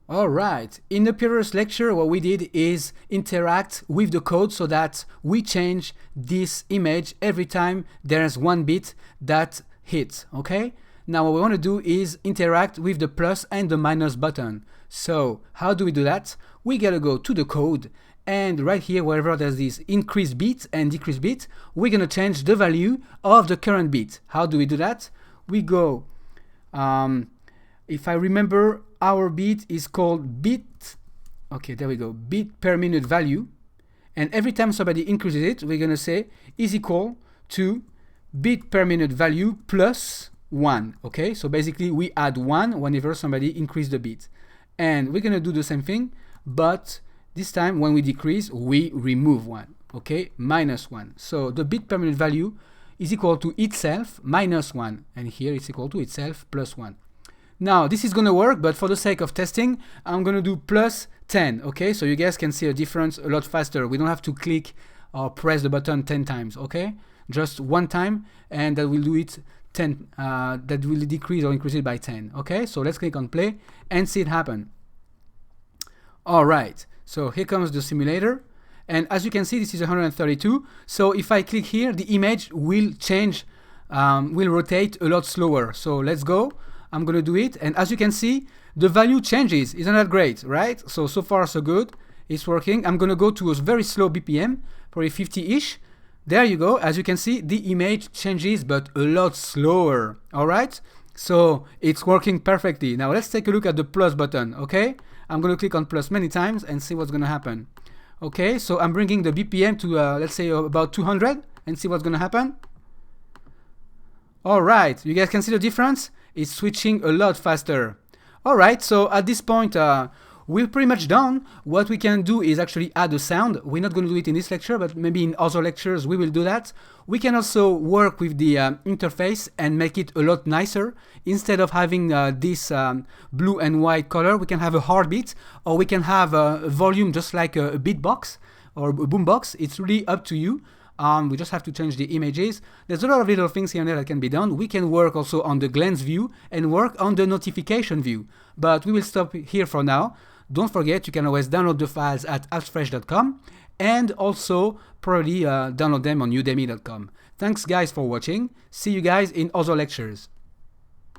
Alright, in the previous lecture what we did is interact with the code so that we change this image every time there's one bit that hits, okay? Now what we want to do is interact with the plus and the minus button. So how do we do that? We gotta go to the code, and right here wherever there's this increase bit and decrease bit, we're gonna change the value of the current bit. How do we do that? We go, if I remember, our bit is called bit, okay, there we go, bit per minute value, and every time somebody increases it, we're gonna say is equal to bit per minute value plus 1, okay? So basically we add 1 whenever somebody increases the bit. And we're gonna do the same thing, but this time when we decrease, we remove 1, okay? Minus 1. So the bit per minute value is equal to itself minus 1, and here it's equal to itself plus 1. Now this is gonna work, but for the sake of testing, I'm gonna do plus 10, okay? So you guys can see a difference a lot faster. We don't have to click or press the button 10 times, okay? Just one time, and that will do it 10, that will decrease or increase it by 10, okay? So let's click on play and see it happen. All right, so here comes the simulator. And as you can see, this is 132. So if I click here, the image will change, will rotate a lot slower. So let's go. I'm gonna do it, and as you can see, the value changes. Isn't that great, right? So far so good. It's working. I'm gonna go to a very slow BPM, probably 50-ish. There you go. As you can see, the image changes, but a lot slower. All right. So it's working perfectly. Now let's take a look at the plus button. Okay. I'm gonna click on plus many times and see what's gonna happen. Okay. So I'm bringing the BPM to let's say about 200 and see what's gonna happen. All right. You guys can see the difference. It's switching a lot faster. Alright, so at this point we're pretty much done. What we can do is actually add a sound. We're not going to do it in this lecture, but maybe in other lectures we will do that. We can also work with the interface and make it a lot nicer. Instead of having this blue and white color, we can have a heartbeat, or we can have a volume just like a beatbox or a boombox. It's really up to you. We just have to change the images. There's a lot of little things here and there that can be done. We can work also on the glance view and work on the notification view. But we will stop here for now. Don't forget, you can always download the files at appsfresh.com and also probably download them on udemy.com. Thanks guys for watching. See you guys in other lectures.